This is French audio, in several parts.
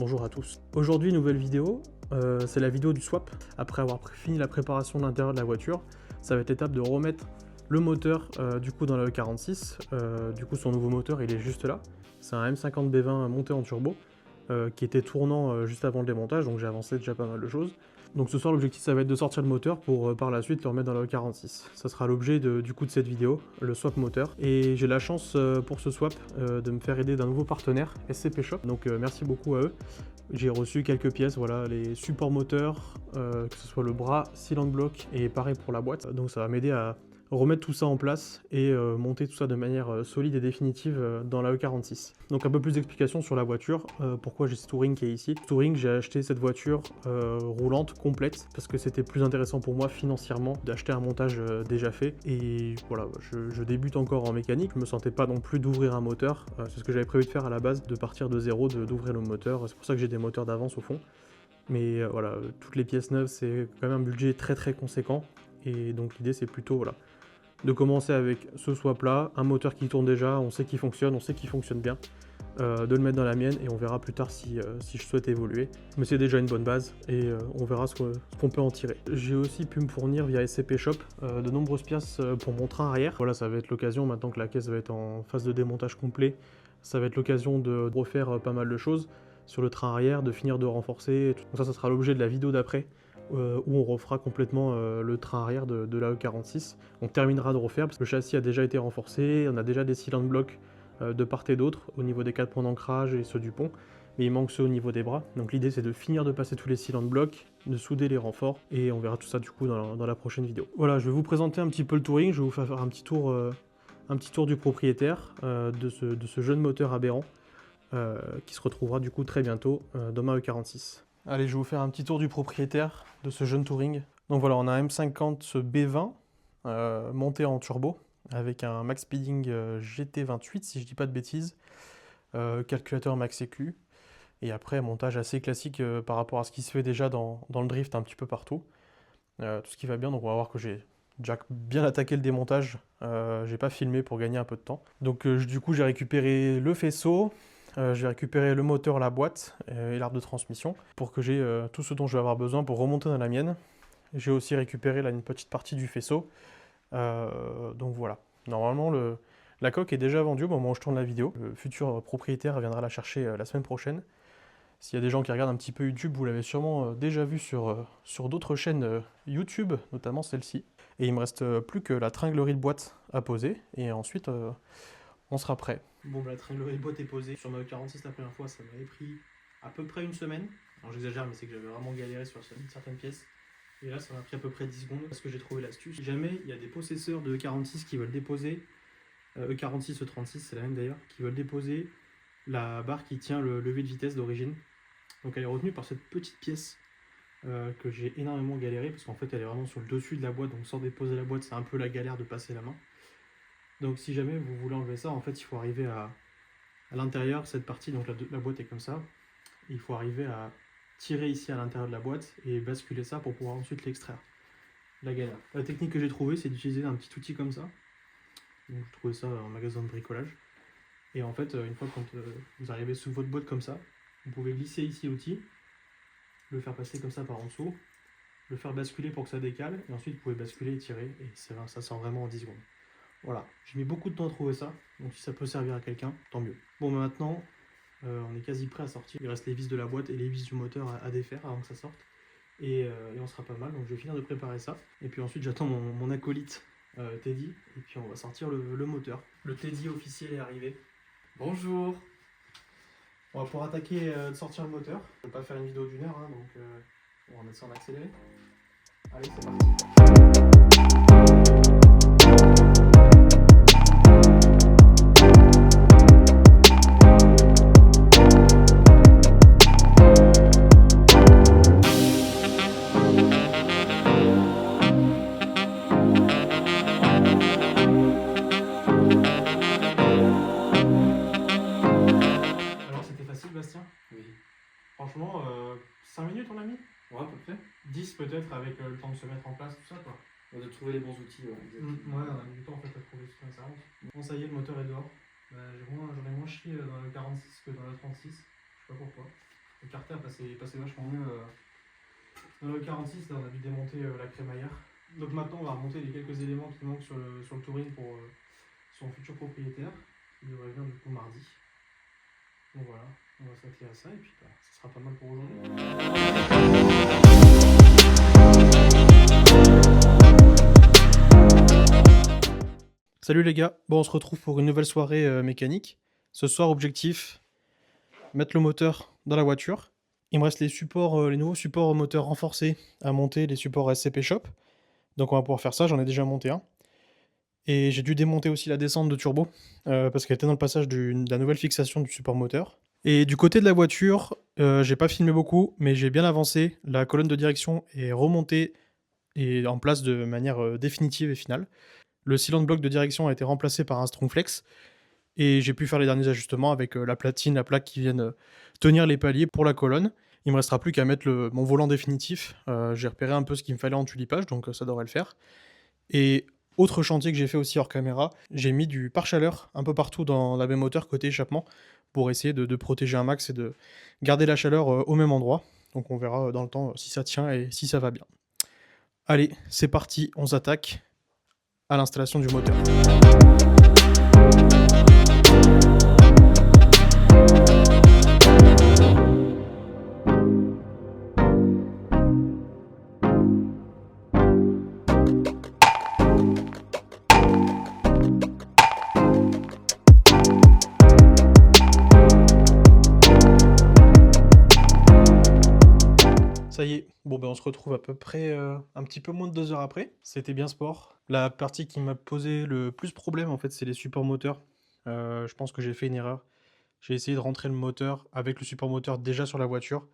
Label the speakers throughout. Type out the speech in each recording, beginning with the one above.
Speaker 1: Bonjour à tous. Aujourd'hui, nouvelle vidéo, c'est la vidéo du swap. Après avoir fini la préparation de l'intérieur de la voiture, ça va être l'étape de remettre le moteur du coup dans la E46. Du coup, son nouveau moteur, il est juste là. C'est un M50B20 monté en turbo qui était tournant juste avant le démontage, donc j'ai avancé déjà pas mal de choses. Donc ce soir, l'objectif, ça va être de sortir le moteur pour par la suite le remettre dans la E46. Ça sera l'objet du coup de cette vidéo, le swap moteur. Et j'ai la chance pour ce swap de me faire aider d'un nouveau partenaire, SCP Shop. Donc merci beaucoup à eux. J'ai reçu quelques pièces, voilà, les supports moteurs, que ce soit le bras, cylinder block et pareil pour la boîte. Donc ça va m'aider à remettre tout ça en place et monter tout ça de manière solide et définitive dans la E46. Donc un peu plus d'explications sur la voiture, pourquoi j'ai ce Touring qui est ici. Touring, j'ai acheté cette voiture roulante complète parce que c'était plus intéressant pour moi financièrement d'acheter un montage déjà fait. Et voilà, je débute encore en mécanique, je me sentais pas non plus d'ouvrir un moteur, c'est ce que j'avais prévu de faire à la base, de partir de zéro, d'ouvrir le moteur. C'est pour ça que j'ai des moteurs d'avance au fond. Mais voilà, toutes les pièces neuves, c'est quand même un budget très conséquent. Et donc l'idée c'est plutôt voilà, de commencer avec ce swap là, un moteur qui tourne déjà, on sait qu'il fonctionne bien, de le mettre dans la mienne et on verra plus tard si je souhaite évoluer. Mais c'est déjà une bonne base et on verra ce qu'on peut en tirer. J'ai aussi pu me fournir via SCP Shop de nombreuses pièces pour mon train arrière. Voilà, ça va être l'occasion, maintenant que la caisse va être en phase de démontage complet, ça va être l'occasion de refaire pas mal de choses sur le train arrière, de finir de renforcer. Donc ça sera l'objet de la vidéo d'après. Où on refera complètement le train arrière de la E46. On terminera de refaire parce que le châssis a déjà été renforcé, on a déjà des cylinder blocs de part et d'autre au niveau des 4 points d'ancrage et ceux du pont, mais il manque ceux au niveau des bras. Donc l'idée c'est de finir de passer tous les cylinder blocs, de souder les renforts et on verra tout ça du coup dans la prochaine vidéo. Voilà, je vais vous présenter un petit peu le touring, je vais vous faire un petit tour du propriétaire de ce jeune moteur aberrant qui se retrouvera du coup très bientôt dans ma E46. Allez, je vais vous faire un petit tour du propriétaire de ce jeune Touring. Donc voilà, on a un M50 B20 monté en turbo avec un max speeding GT28 si je dis pas de bêtises, calculateur max EQ et après montage assez classique par rapport à ce qui se fait déjà dans le drift un petit peu partout. Tout ce qui va bien, donc on va voir que j'ai déjà bien attaqué le démontage, j'ai pas filmé pour gagner un peu de temps. Donc du coup j'ai récupéré le faisceau, j'ai récupéré le moteur, la boîte et l'arbre de transmission pour que j'ai tout ce dont je vais avoir besoin pour remonter dans la mienne. J'ai aussi récupéré là une petite partie du faisceau. Donc voilà. Normalement, la coque est déjà vendue au moment où je tourne la vidéo. Le futur propriétaire viendra la chercher la semaine prochaine. S'il y a des gens qui regardent un petit peu YouTube, vous l'avez sûrement déjà vu sur d'autres chaînes YouTube, notamment celle-ci. Et il me reste plus que la tringlerie de boîte à poser et ensuite on sera prêt. Bon, bah, la tringlerie de boîte est posée. Sur ma E46 la première fois, ça m'avait pris à peu près une semaine. Alors j'exagère, mais c'est que j'avais vraiment galéré sur certaines pièces. Et là, ça m'a pris à peu près 10 secondes parce que j'ai trouvé l'astuce. Si jamais il y a des possesseurs de E46 qui veulent déposer, E46, E36, c'est la même d'ailleurs, qui veulent déposer la barre qui tient le levier de vitesse d'origine. Donc elle est retenue par cette petite pièce que j'ai énormément galéré parce qu'en fait elle est vraiment sur le dessus de la boîte, donc sans déposer la boîte, c'est un peu la galère de passer la main. Donc si jamais vous voulez enlever ça, en fait il faut arriver à l'intérieur, cette partie, donc la boîte est comme ça, il faut arriver à tirer ici à l'intérieur de la boîte et basculer ça pour pouvoir ensuite l'extraire. La galère. La technique que j'ai trouvée, c'est d'utiliser un petit outil comme ça. Donc je trouvais ça en magasin de bricolage. Et en fait, une fois que vous arrivez sous votre boîte comme ça, vous pouvez glisser ici l'outil, le faire passer comme ça par en dessous, le faire basculer pour que ça décale, et ensuite vous pouvez basculer et tirer, et ça sort vraiment en 10 secondes. Voilà, j'ai mis beaucoup de temps à trouver ça, donc si ça peut servir à quelqu'un, tant mieux. Bon, bah maintenant, on est quasi prêt à sortir. Il reste les vis de la boîte et les vis du moteur à défaire avant que ça sorte. Et on sera pas mal, donc je vais finir de préparer ça. Et puis ensuite, j'attends mon acolyte Teddy, et puis on va sortir le moteur. Le Teddy officiel est arrivé. Bonjour! On va pouvoir attaquer de sortir le moteur. Je vais pas faire une vidéo d'1 heure, hein, donc on va mettre ça en accéléré. Allez, c'est parti! Franchement, 5 minutes on a mis?
Speaker 2: Ouais, à peu près.
Speaker 1: 10 peut-être avec le temps de se mettre en place, tout ça quoi.
Speaker 2: De trouver les bons outils, ouais.
Speaker 1: Ouais, on a mis du temps en fait à trouver ce qu'on s'avance. Bon, ça y est, le moteur est dehors. J'aurais moins chié dans le 46 que dans le 36. Je sais pas pourquoi. Le carter passait vachement mieux. Dans le 46, là, on a dû démonter la crémaillère. Donc maintenant, on va remonter les quelques éléments qui manquent sur le Touring pour son futur propriétaire, qui devrait venir du coup mardi. Donc voilà, on va s'atteler à ça et puis ça sera pas mal pour aujourd'hui. Salut les gars, bon on se retrouve pour une nouvelle soirée mécanique. Ce soir objectif, mettre le moteur dans la voiture. Il me reste les nouveaux supports moteurs renforcés à monter, les supports SCP Shop. Donc on va pouvoir faire ça, j'en ai déjà monté un. Et j'ai dû démonter aussi la descente de turbo, parce qu'elle était dans le passage de la nouvelle fixation du support moteur. Et du côté de la voiture, j'ai pas filmé beaucoup, mais j'ai bien avancé. La colonne de direction est remontée et en place de manière définitive et finale. Le cylinder bloc de direction a été remplacé par un Strongflex. Et j'ai pu faire les derniers ajustements avec la platine, la plaque qui viennent tenir les paliers pour la colonne. Il me restera plus qu'à mettre mon volant définitif. J'ai repéré un peu ce qu'il me fallait en tulipage, donc ça devrait le faire. Et autre chantier que j'ai fait aussi hors caméra, j'ai mis du pare-chaleur un peu partout dans la même hauteur côté échappement pour essayer de protéger un max et de garder la chaleur au même endroit. Donc on verra dans le temps si ça tient et si ça va bien. Allez, c'est parti, on s'attaque à l'installation du moteur. Ça y est, bon ben on se retrouve à peu près un petit peu moins de 2 heures après. C'était bien sport. La partie qui m'a posé le plus problème en fait, c'est les supports moteurs. Je pense que j'ai fait une erreur. J'ai essayé de rentrer le moteur avec le support moteur déjà sur la voiture.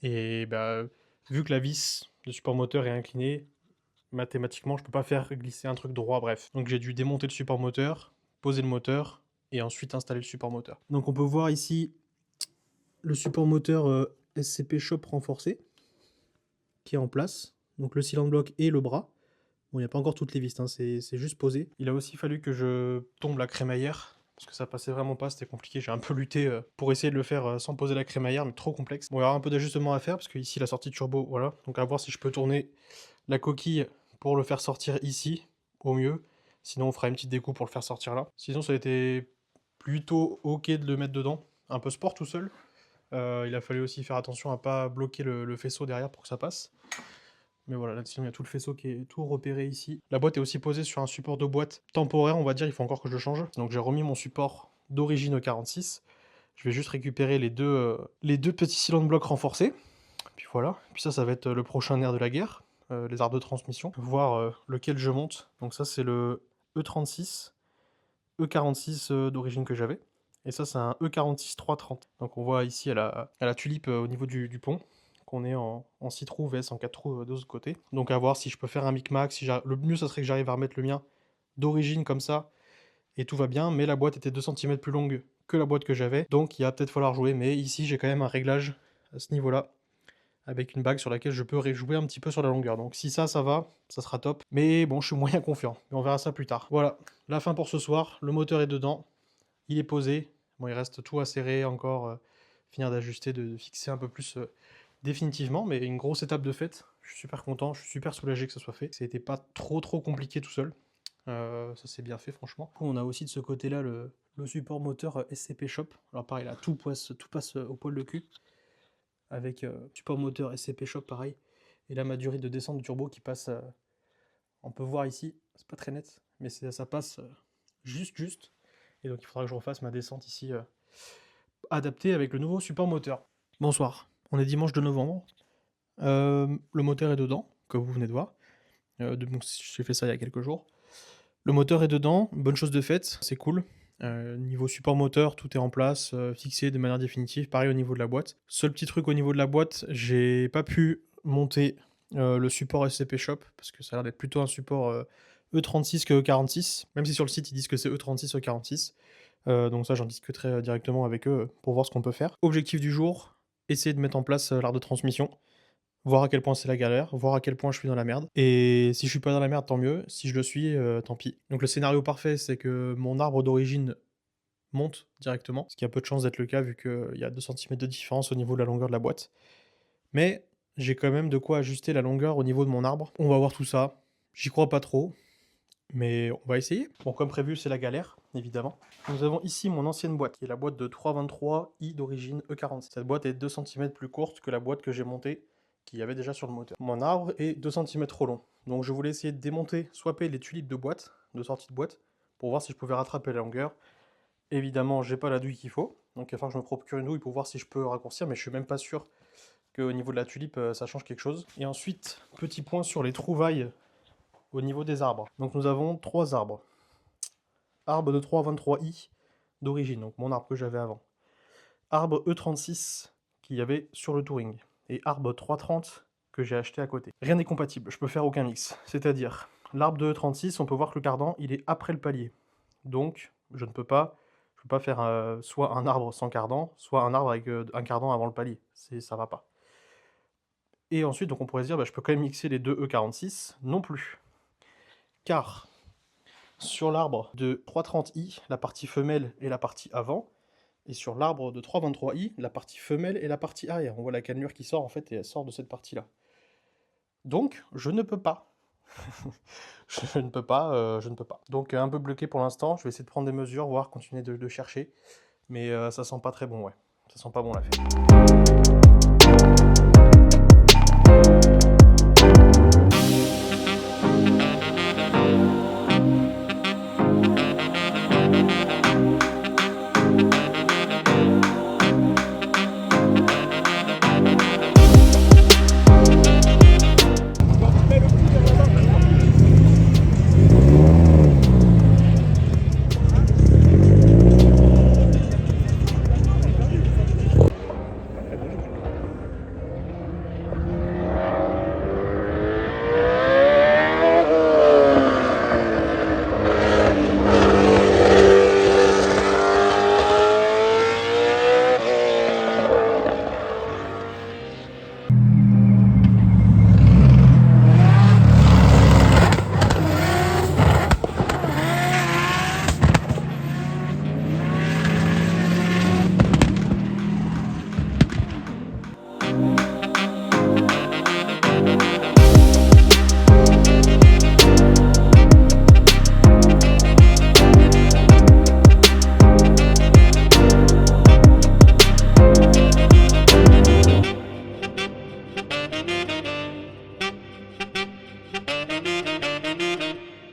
Speaker 1: Et bah, vu que la vis de support moteur est inclinée, mathématiquement je peux pas faire glisser un truc droit, bref. Donc j'ai dû démonter le support moteur, poser le moteur et ensuite installer le support moteur. Donc on peut voir ici le support moteur SCP Shop renforcé qui est en place, donc le cylinder block et le bras. Bon, il n'y a pas encore toutes les vis, hein, c'est juste posé. Il a aussi fallu que je tombe la crémaillère, parce que ça passait vraiment pas, c'était compliqué. J'ai un peu lutté pour essayer de le faire sans poser la crémaillère, mais trop complexe. Bon, il y aura un peu d'ajustement à faire, parce que ici la sortie de turbo, voilà. Donc à voir si je peux tourner la coquille pour le faire sortir ici, au mieux. Sinon on fera une petite découpe pour le faire sortir là. Sinon ça a été plutôt ok de le mettre dedans. Un peu sport tout seul. Il a fallu aussi faire attention à pas bloquer le faisceau derrière pour que ça passe. Mais voilà, là-dessus, il y a tout le faisceau qui est tout repéré ici. La boîte est aussi posée sur un support de boîte temporaire, on va dire, il faut encore que je le change. Donc j'ai remis mon support d'origine au 46. Je vais juste récupérer les deux petits cylindres blocs renforcés. Puis voilà, puis ça va être le prochain nerf de la guerre, les arts de transmission. Voir lequel je monte. Donc ça c'est le E36, E46 d'origine que j'avais. Et ça c'est un E46 330. Donc on voit ici à la tulipe au niveau du pont qu'on est en 6 trous VS en 4 trous de l'autre côté. Donc à voir si je peux faire un micmac. Le mieux ça serait que j'arrive à remettre le mien d'origine comme ça et tout va bien, mais la boîte était 2 cm plus longue que la boîte que j'avais, donc il va peut-être falloir jouer, mais ici j'ai quand même un réglage à ce niveau-là avec une bague sur laquelle je peux jouer un petit peu sur la longueur. Donc si ça va, ça sera top. Mais bon, je suis moyen confiant, mais on verra ça plus tard. Voilà, la fin pour ce soir, le moteur est dedans, il est posé. Bon, il reste tout à serrer encore, finir d'ajuster, de fixer un peu plus définitivement, mais une grosse étape de fait. Je suis super content, je suis super soulagé que ça soit fait. C'était pas trop compliqué tout seul. Ça s'est bien fait franchement. On a aussi de ce côté-là le support moteur SCP Shop. Alors pareil, là, tout passe au poil de cul. Avec support moteur SCP Shop pareil. Et là, ma durée de descente de turbo qui passe, on peut voir ici, c'est pas très net, mais ça passe juste. Et donc il faudra que je refasse ma descente ici adaptée avec le nouveau support moteur. Bonsoir, on est dimanche de novembre. Le moteur est dedans, comme vous venez de voir. J'ai fait ça il y a quelques jours. Le moteur est dedans, bonne chose de faite, c'est cool. Niveau support moteur, tout est en place, fixé de manière définitive. Pareil au niveau de la boîte. Seul petit truc au niveau de la boîte, j'ai pas pu monter le support SCP Shop, parce que ça a l'air d'être plutôt un support E36 que E46, même si sur le site ils disent que c'est E36, E46. Donc ça j'en discuterai directement avec eux pour voir ce qu'on peut faire. Objectif du jour, essayer de mettre en place l'art de transmission. Voir à quel point c'est la galère, voir à quel point je suis dans la merde. Et si je suis pas dans la merde, tant mieux. Si je le suis, tant pis. Donc le scénario parfait, c'est que mon arbre d'origine monte directement, ce qui a peu de chance d'être le cas vu qu'il y a 2 cm de différence au niveau de la longueur de la boîte. Mais j'ai quand même de quoi ajuster la longueur au niveau de mon arbre. On va voir tout ça. J'y crois pas trop, mais on va essayer. Bon, comme prévu, c'est la galère, évidemment. Nous avons ici mon ancienne boîte, qui est la boîte de 323i d'origine E46. Cette boîte est 2 cm plus courte que la boîte que j'ai montée, qu'il y avait déjà sur le moteur. Mon arbre est 2 cm trop long. Donc je voulais essayer de démonter, swapper les tulipes de boîte, de sortie de boîte, pour voir si je pouvais rattraper la longueur. Évidemment, j'ai pas la douille qu'il faut, donc il va falloir que je me procure une douille pour voir si je peux raccourcir, mais je suis même pas sûr qu'au niveau de la tulipe, ça change quelque chose. Et ensuite, petit point sur les trouvailles au niveau des arbres. Donc nous avons 3 arbres. Arbre de 323i d'origine, donc mon arbre que j'avais avant. Arbre E36 qu'il y avait sur le Touring. Et arbre 330 que j'ai acheté à côté. Rien n'est compatible, je peux faire aucun mix. C'est-à-dire, l'arbre de E36, on peut voir que le cardan, il est après le palier. Donc, je ne peux pas faire soit un arbre sans cardan, soit un arbre avec un cardan avant le palier. Ça va pas. Et ensuite, donc on pourrait se dire, je peux quand même mixer les deux E46. Non plus. Car, sur l'arbre de 330i, la partie femelle et la partie avant, et sur l'arbre de 323i, la partie femelle et la partie arrière. On voit la cannelure qui sort en fait, et elle sort de cette partie-là. Donc, je ne peux pas. je ne peux pas. Donc, un peu bloqué pour l'instant. Je vais essayer de prendre des mesures, voir, continuer de chercher. Mais ça sent pas très bon, ouais. Ça sent pas bon l'affaire.